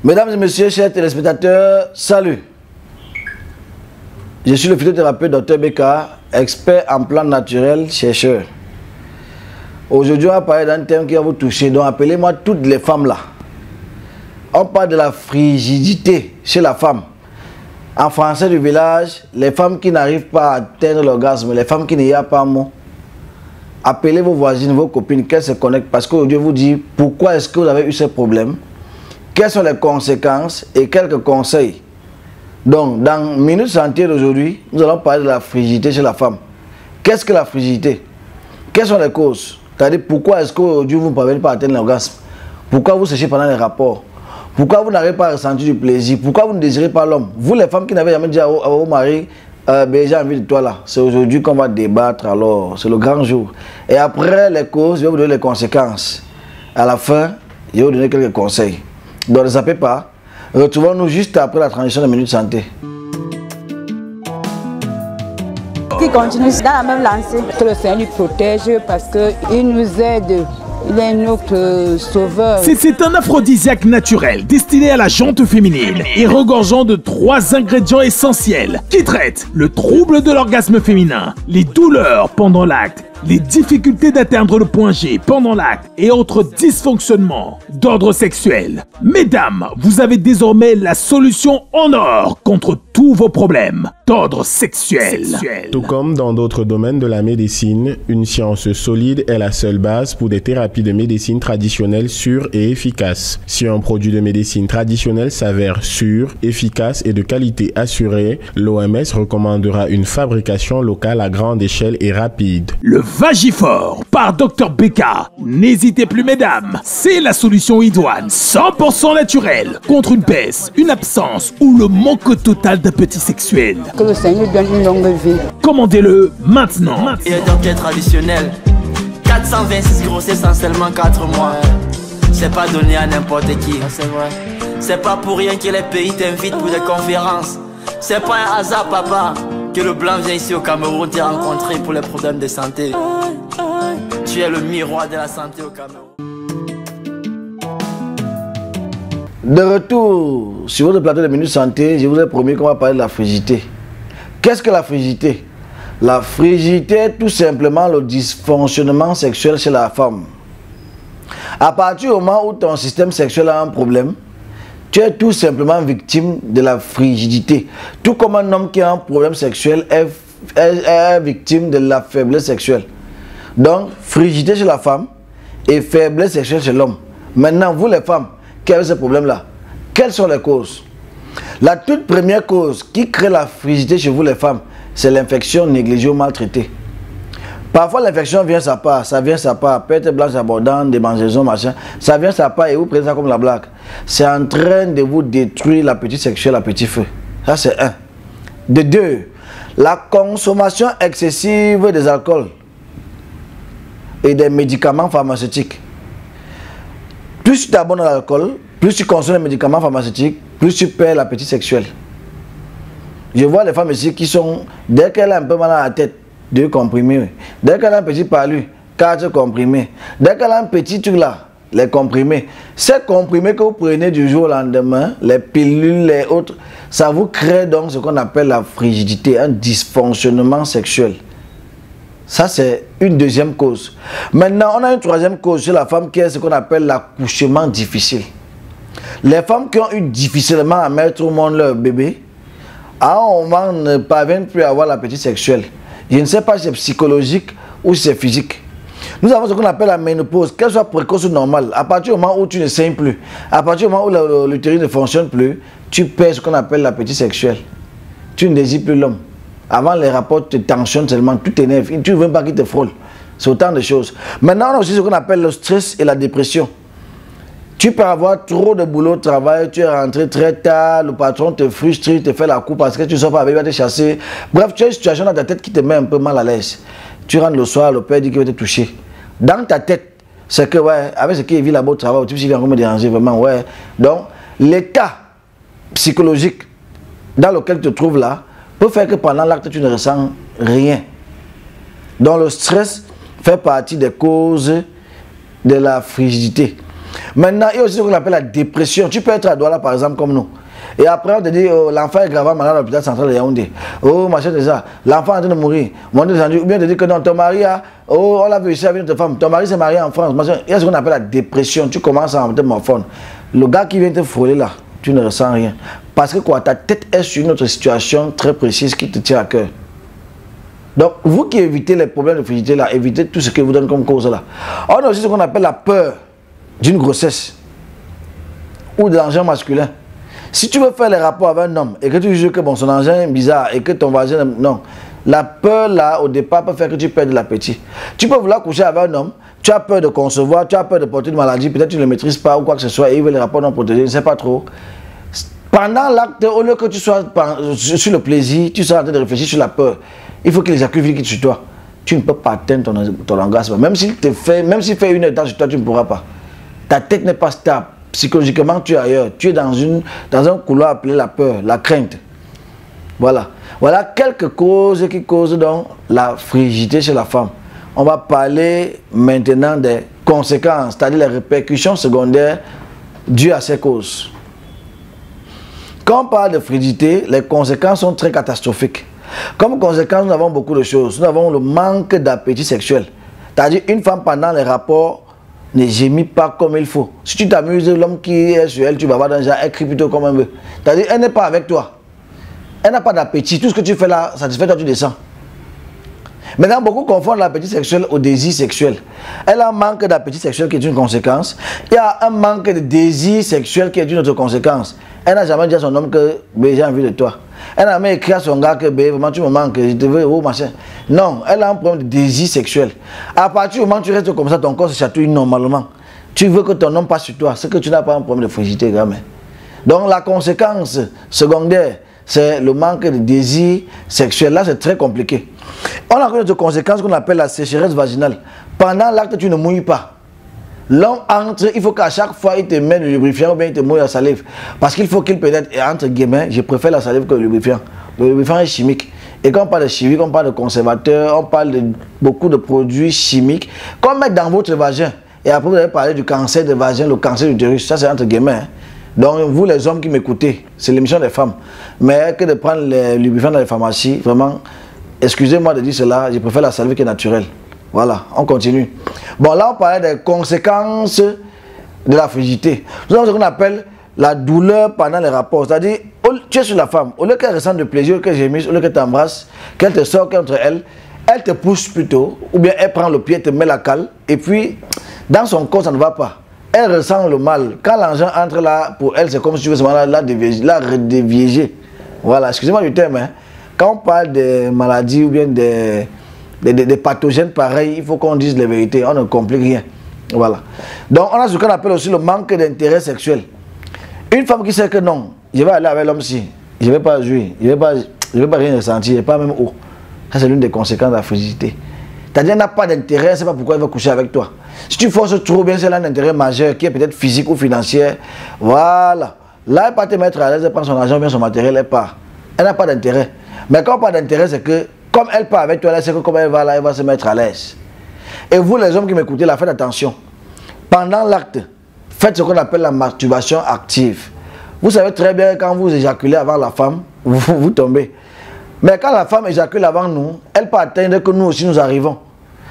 Mesdames et messieurs, chers téléspectateurs, salut. Je suis le phytothérapeute Dr Beka, expert en plantes naturelles, chercheur. Aujourd'hui, on va parler d'un thème qui va vous toucher, donc appelez-moi toutes les femmes là. On parle de la frigidité chez la femme. En français du village, les femmes qui n'arrivent pas à atteindre l'orgasme, les femmes qui n'y a pas mot. Appelez vos voisines, vos copines, qu'elles se connectent, parce qu'aujourd'hui, je vous dis pourquoi est-ce que vous avez eu ce problème, quelles sont les conséquences et quelques conseils. Donc, dans Minute Santé d'aujourd'hui, nous allons parler de la frigidité chez la femme. Qu'est-ce que la frigidité? Quelles sont les causes? C'est-à-dire, pourquoi est-ce qu'aujourd'hui vous ne parvenez pas à atteindre l'orgasme? Pourquoi vous séchez pendant les rapports? Pourquoi vous n'arrivez pas à ressentir du plaisir? Pourquoi vous ne désirez pas l'homme? Vous, les femmes qui n'avez jamais dit à vos maris, j'ai envie de toi là, c'est aujourd'hui qu'on va débattre, alors c'est le grand jour. Et après les causes, je vais vous donner les conséquences. À la fin, je vais vous donner quelques conseils. Donc ne zappez pas. Retrouvons-nous juste après la transition de Minute Santé. Qui continue dans la même lancée. Que le Seigneur nous protège parce qu'il nous aide. Il est notre sauveur. C'est un aphrodisiaque naturel destiné à la jante féminine et regorgeant de 3 ingrédients essentiels qui traitent le trouble de l'orgasme féminin, les douleurs pendant l'acte, les difficultés d'atteindre le point G pendant l'acte et autres dysfonctionnements d'ordre sexuel. Mesdames, vous avez désormais la solution en or contre tous vos problèmes d'ordre sexuel. Tout comme dans d'autres domaines de la médecine, une science solide est la seule base pour des thérapies de médecine traditionnelle sûres et efficaces. Si un produit de médecine traditionnelle s'avère sûr, efficace et de qualité assurée, l'OMS recommandera une fabrication locale à grande échelle et rapide. Le Vagifort par Dr Beka. N'hésitez plus mesdames, c'est la solution idoine 100% naturelle contre une baisse, une absence ou le manque total d'appétit sexuel. Que le Seigneur donne une longue vie. Commandez-le maintenant. Et un docteur traditionnel, 426 grossesses en seulement 4 mois. C'est pas donné à n'importe qui. C'est vrai. C'est pas pour rien que les pays t'invitent pour des conférences. C'est pas un hasard, papa, que le blanc vient ici au Cameroun te rencontrer pour les problèmes de santé. Tu es le miroir de la santé au Cameroun. De retour sur votre plateau de Minute Santé, je vous ai promis qu'on va parler de la frigidité. Qu'est-ce que la frigidité? La frigidité est tout simplement le dysfonctionnement sexuel chez la femme. À partir du moment où ton système sexuel a un problème, tu es tout simplement victime de la frigidité. Tout comme un homme qui a un problème sexuel est victime de la faiblesse sexuelle. Donc, frigidité chez la femme et faiblesse sexuelle chez l'homme. Maintenant, vous les femmes qui avez ce problème-là, quelles sont les causes? La toute première cause qui crée la frigidité chez vous les femmes, c'est l'infection négligée ou maltraitée. Parfois l'infection vient sa part, ça vient sa part, perte blanche abondante, démangeaisons, machin, ça vient sa part et vous prenez ça comme la blague. C'est en train de vous détruire l'appétit sexuel à petit feu. Ça c'est un. De deux, la consommation excessive des alcools et des médicaments pharmaceutiques. Plus tu t'abonnes à l'alcool, plus tu consommes les médicaments pharmaceutiques, plus tu perds l'appétit sexuel. Je vois les femmes ici qui sont, dès qu'elle a un peu mal à la tête, 2 comprimés. Dès qu'elle a un petit palu, 4 comprimés. Dès qu'elle a un petit truc là, les comprimés. Ces comprimés que vous prenez du jour au lendemain, les pilules, les autres, ça vous crée donc ce qu'on appelle la frigidité, un dysfonctionnement sexuel. Ça, c'est une deuxième cause. Maintenant, on a une troisième cause chez la femme qui est ce qu'on appelle l'accouchement difficile. Les femmes qui ont eu difficilement à mettre au monde leur bébé, à un moment ne parviennent plus à avoir l'appétit sexuel. Je ne sais pas si c'est psychologique ou si c'est physique. Nous avons ce qu'on appelle la ménopause, qu'elle soit précoce ou normale. À partir du moment où tu ne saignes plus, à partir du moment où l'utérus ne fonctionne plus, tu perds ce qu'on appelle l'appétit sexuel. Tu ne désires plus l'homme. Avant, les rapports te tensionnent seulement, tout t'énerve. Tu ne veux pas qu'il te frôle. C'est autant de choses. Maintenant, on a aussi ce qu'on appelle le stress et la dépression. Tu peux avoir trop de boulot au travail, tu es rentré très tard, le patron te frustre, il te fait la coupe parce que tu ne sors pas avec, il va te chasser. Bref, tu as une situation dans ta tête qui te met un peu mal à l'aise. Tu rentres le soir, le père dit qu'il va te toucher. Dans ta tête, c'est que, ouais, avec ce qu'il vit là-bas au travail, tu vient me déranger, vraiment, ouais. Donc, l'état psychologique dans lequel tu te trouves là peut faire que pendant l'acte, tu ne ressens rien. Donc, le stress fait partie des causes de la frigidité. Maintenant, il y a aussi ce qu'on appelle la dépression. Tu peux être à Douala, par exemple, comme nous. Et après, on te dit, oh, l'enfant est gravement malade à l'hôpital central de Yaoundé. Oh, machin de ça. L'enfant est en train de mourir. Ou bien on te dit que non, ton mari a... Oh, on l'a vu ici avec notre femme. Ton mari s'est marié en France. Machin. Il y a ce qu'on appelle la dépression. Tu commences à te morfondre. Le gars qui vient te frôler là, tu ne ressens rien. Parce que quoi, ta tête est sur une autre situation très précise qui te tient à cœur. Donc, vous qui évitez les problèmes de frigidité là, évitez tout ce que vous donne comme cause là. On a aussi ce qu'on appelle la peur d'une grossesse ou de l'engin masculin. Si tu veux faire les rapports avec un homme et que tu juges que bon, son engin est bizarre et que ton vagin... Non. La peur là, au départ, peut faire que tu perdes l'appétit. Tu peux vouloir coucher avec un homme, tu as peur de concevoir, tu as peur de porter une maladie, peut-être tu ne le maîtrises pas ou quoi que ce soit et il veut les rapports non protégés, je ne sais pas trop. Pendant l'acte, au lieu que tu sois sur le plaisir, tu sois en train de réfléchir sur la peur. Il faut que les accueils viennent sur toi. Tu ne peux pas atteindre ton orgasme. Même s'il fait une étape sur toi, tu ne pourras pas. Ta tête n'est pas stable. Psychologiquement, tu es ailleurs. Tu es dans un couloir appelé la peur, la crainte. Voilà. Voilà quelques causes qui causent donc la frigidité chez la femme. On va parler maintenant des conséquences, c'est-à-dire les répercussions secondaires dues à ces causes. Quand on parle de frigidité, les conséquences sont très catastrophiques. Comme conséquence, nous avons beaucoup de choses. Nous avons le manque d'appétit sexuel. C'est-à-dire une femme pendant les rapports ne gémit pas comme il faut. Si tu t'amuses, l'homme qui est sur elle, tu vas voir dans le genre, elle crie plutôt comme un bœuf. C'est-à-dire elle n'est pas avec toi. Elle n'a pas d'appétit. Tout ce que tu fais là, satisfait toi, tu descends. Maintenant, beaucoup confondent l'appétit sexuel au désir sexuel. Elle a un manque d'appétit sexuel qui est une conséquence. Il y a un manque de désir sexuel qui est une autre conséquence. Elle n'a jamais dit à son homme que j'ai envie de toi. Elle n'a jamais écrit à son gars que vraiment tu me manques, je te veux, oh machin. Non, elle a un problème de désir sexuel. À partir du moment où tu restes comme ça, ton corps se chatouille normalement. Tu veux que ton homme passe sur toi, c'est que tu n'as pas un problème de frigidité, gamin. Donc la conséquence secondaire, c'est le manque de désir sexuel. Là, c'est très compliqué. On a une autre conséquence qu'on appelle la sécheresse vaginale. Pendant l'acte, tu ne mouilles pas. L'homme entre, il faut qu'à chaque fois, il te met le lubrifiant ou bien il te mouille la salive. Parce qu'il faut qu'il peut-être, entre guillemets, je préfère la salive que le lubrifiant. Le lubrifiant est chimique. Et quand on parle de chimique, on parle de conservateurs, on parle de beaucoup de produits chimiques qu'on met dans votre vagin. Et après, vous allez parler du cancer de vagin, le cancer de l'utérus. Ça, c'est entre guillemets. Hein. Donc, vous les hommes qui m'écoutez, c'est l'émission des femmes. Mais que de prendre les lubrifiants dans les pharmacies, vraiment, excusez-moi de dire cela, je préfère la salive qui est naturelle. Voilà, on continue. Bon, là, on parlait des conséquences de la frigidité. Nous avons ce qu'on appelle la douleur pendant les rapports. C'est-à-dire, tu es sur la femme, au lieu qu'elle ressente de plaisir, qu'elle gémisse, au lieu qu'elle t'embrasse, qu'elle te sort contre elle, elle te pousse plutôt, ou bien elle prend le pied, te met la cale, et puis, dans son corps, ça ne va pas. Elle ressent le mal. Quand l'engin entre là, pour elle, c'est comme si tu veux la redéviéger. Voilà, excusez-moi du terme. Hein. Quand on parle des maladies ou bien des pathogènes pareils, il faut qu'on dise la vérité. On ne complique rien. Voilà. Donc, on a ce qu'on appelle aussi le manque d'intérêt sexuel. Une femme qui sait que non, je vais aller avec l'homme-ci, je ne vais pas jouer, je ne vais pas rien ressentir, je ne vais pas même haut. Ça, c'est l'une des conséquences de la frigidité. C'est-à-dire, elle n'a pas d'intérêt, elle ne sait pas pourquoi elle va coucher avec toi. Si tu forces trop bien, c'est là un intérêt majeur qui est peut-être physique ou financier. Voilà. Là, elle ne peut pas te mettre à l'aise, elle prend son argent, bien son matériel, elle part. Elle n'a pas d'intérêt. Mais quand on parle d'intérêt, c'est que comme elle part avec toi, elle sait que comme elle va là, elle va se mettre à l'aise. Et vous, les hommes qui m'écoutez, là, faites attention. Pendant l'acte, faites ce qu'on appelle la masturbation active. Vous savez très bien quand vous éjaculez avant la femme, vous tombez. Mais quand la femme éjacule avant nous, elle peut atteindre que nous aussi nous arrivons.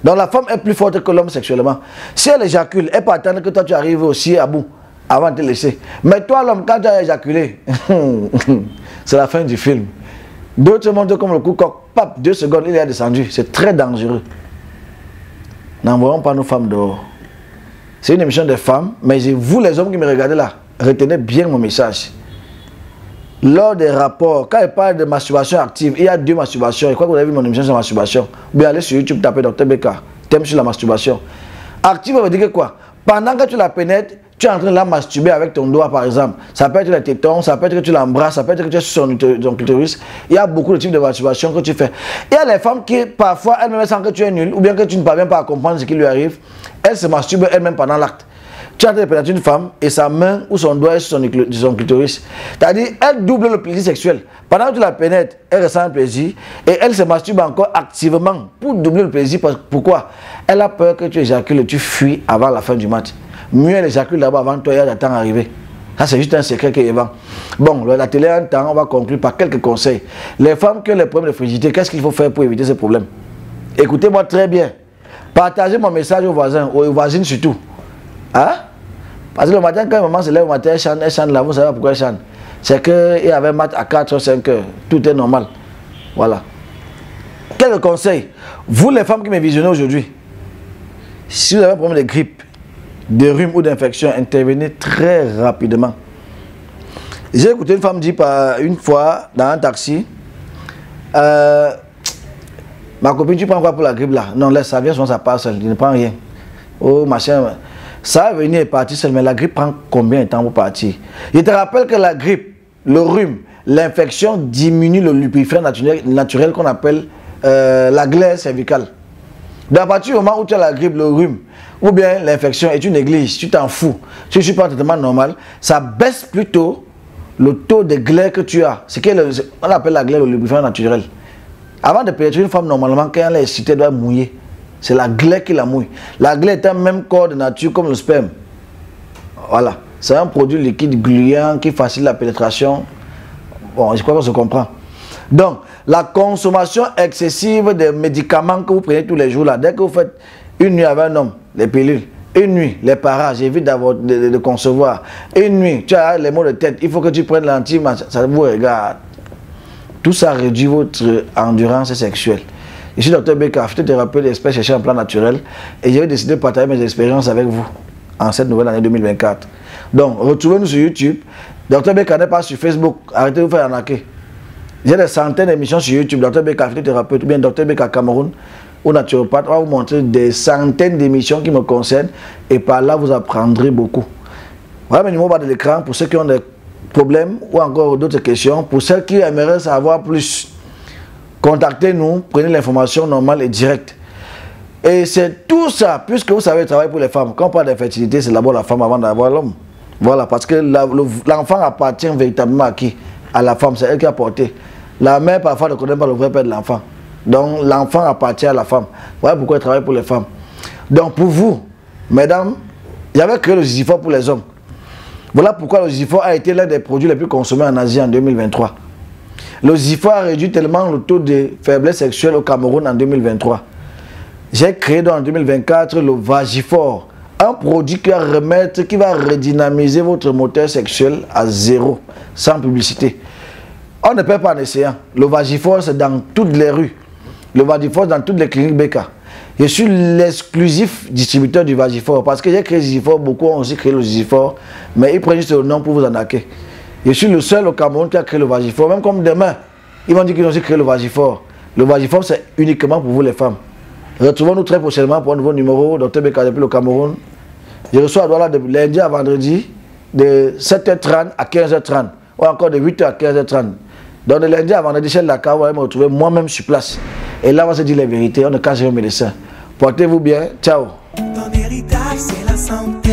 Donc la femme est plus forte que l'homme sexuellement. Si elle éjacule, elle peut attendre que toi tu arrives aussi à bout avant de te laisser. Mais toi l'homme, quand tu as éjaculé, c'est la fin du film. D'autres montent comme le coup coq, pap, 2 secondes, il est descendu. C'est très dangereux. N'envoyons pas nos femmes dehors. C'est une émission des femmes, mais vous les hommes qui me regardez là, retenez bien mon message. Lors des rapports, quand il parle de masturbation active, il y a 2 masturbations. Je crois que vous avez vu mon émission sur la masturbation. Ou bien allez sur YouTube, tapez Dr Beka, thème sur la masturbation. Active veut dire que quoi? Pendant que tu la pénètres, tu es en train de la masturber avec ton doigt par exemple. Ça peut être le téton, ça peut être que tu l'embrasses, ça peut être que tu es sur son clitoris. Il y a beaucoup de types de masturbation que tu fais. Il y a les femmes qui, parfois, elles-mêmes sentent que tu es nul, ou bien que tu ne parviens pas à comprendre ce qui lui arrive. Elles se masturbent elles-mêmes pendant l'acte. Tu es en train de pénétrer une femme et sa main ou son doigt est sur son clitoris. C'est-à-dire, elle double le plaisir sexuel. Pendant que tu la pénètres, elle ressent un plaisir et elle se masturbe encore activement pour doubler le plaisir. Pourquoi? Elle a peur que tu éjacules et tu fuis avant la fin du match. mieux elle éjacule d'abord avant toi, il y a le temps arrivé. Ça, c'est juste un secret qu'il vend. Bon, la télé a un temps, on va conclure par quelques conseils. Les femmes qui ont les problèmes de frigidité, qu'est-ce qu'il faut faire pour éviter ces problèmes? Écoutez-moi très bien. Partagez mon message aux voisins, aux voisines surtout. Hein? Parce que le matin, quand maman se lève au matin, elle chante là, vous savez pourquoi elle chante? C'est qu'il y avait un match à 4 ou 5 heures. Tout est normal. Voilà. Quelques conseils. Vous, les femmes qui me visionnez aujourd'hui, si vous avez un problème de grippe, de rhume ou d'infection, intervenez très rapidement. J'ai écouté une femme dire une fois dans un taxi, ma copine, tu prends quoi pour la grippe là? Non, laisse, ça vient souvent, ça passe seul, je ne prends rien. Oh, machin. Ça va venir et partir seul, mais la grippe prend combien de temps pour partir? Je te rappelle que la grippe, le rhume, l'infection diminue le lubrifiant naturel qu'on appelle la glaire cervicale. Donc à partir du moment où tu as la grippe, le rhume, ou bien l'infection et tu négliges, tu t'en fous, tu ne suis pas un traitement normal, ça baisse plutôt le taux de glaire que tu as. C'est qu'on appelle la glaire le lubrifiant naturel. Avant de pénétrer une femme, normalement, quand elle est excitée, elle doit mouiller. C'est la glaire qui la mouille. La glaire est un même corps de nature comme le sperme. Voilà. C'est un produit liquide gluant qui facilite la pénétration. Bon, je crois qu'on se comprend. Donc, la consommation excessive des médicaments que vous prenez tous les jours, là, dès que vous faites une nuit avec un homme, les pilules, une nuit, les parages, évite de concevoir. Une nuit, tu as les maux de tête, il faut que tu prennes l'anti, ça vous regarde. Tout ça réduit votre endurance sexuelle. Je suis Dr Beka, phytothérapeute expert cherché en plan naturel et j'ai décidé de partager mes expériences avec vous en cette nouvelle année 2024. Donc, retrouvez-nous sur YouTube. Dr Beka n'est pas sur Facebook, arrêtez de vous faire arnaquer. J'ai des centaines d'émissions sur YouTube, Dr Beka, phytothérapeute, ou bien Dr Beka Cameroun, ou naturopathe. On va vous montrer des centaines d'émissions qui me concernent et par là, vous apprendrez beaucoup. Voilà mes numéros bas de l'écran pour ceux qui ont des problèmes ou encore d'autres questions. Pour ceux qui aimeraient savoir plus, contactez-nous, prenez l'information normale et directe. Et c'est tout ça, puisque vous savez travailler pour les femmes. Quand on parle d'infertilité, c'est d'abord la femme avant d'avoir l'homme. Voilà, parce que l'enfant appartient véritablement à qui? À la femme, c'est elle qui a porté. La mère, parfois, ne connaît pas le vrai père de l'enfant. Donc, l'enfant appartient à la femme. Voilà pourquoi elle travaille pour les femmes. Donc, pour vous, mesdames, j'avais créé le Zizifor pour les hommes. Voilà pourquoi le Zizifor a été l'un des produits les plus consommés en Asie en 2023. Le Zizifor a réduit tellement le taux de faiblesse sexuelle au Cameroun en 2023. J'ai créé donc en 2024 le Vagifor, un produit qui va redynamiser votre moteur sexuel à zéro, sans publicité. On ne perd pas en essayant. Le Vagifor, c'est dans toutes les rues. Le Vagifor, dans toutes les cliniques Beka. Je suis l'exclusif distributeur du Vagifor, parce que j'ai créé le Zizifor, beaucoup ont aussi créé le Zizifor, mais ils prennent juste le nom pour vous arnaquer. Je suis le seul au Cameroun qui a créé le Vagifor, même comme demain, ils vont dire qu'ils ont aussi créé le Vagifor. Le Vagifor, c'est uniquement pour vous les femmes. Retrouvons-nous très prochainement pour un nouveau numéro, Dr Beka depuis le Cameroun. Je reçois à Douala de lundi à vendredi, de 7h30 à 15h30, ou encore de 8h à 15h30. Donc de lundi à vendredi, chez Dakar, vous allez me retrouver moi-même sur place. Et là, on va se dire les vérités, on ne cache jamais les médecins. Portez-vous bien, ciao. Ton héritage, c'est la santé.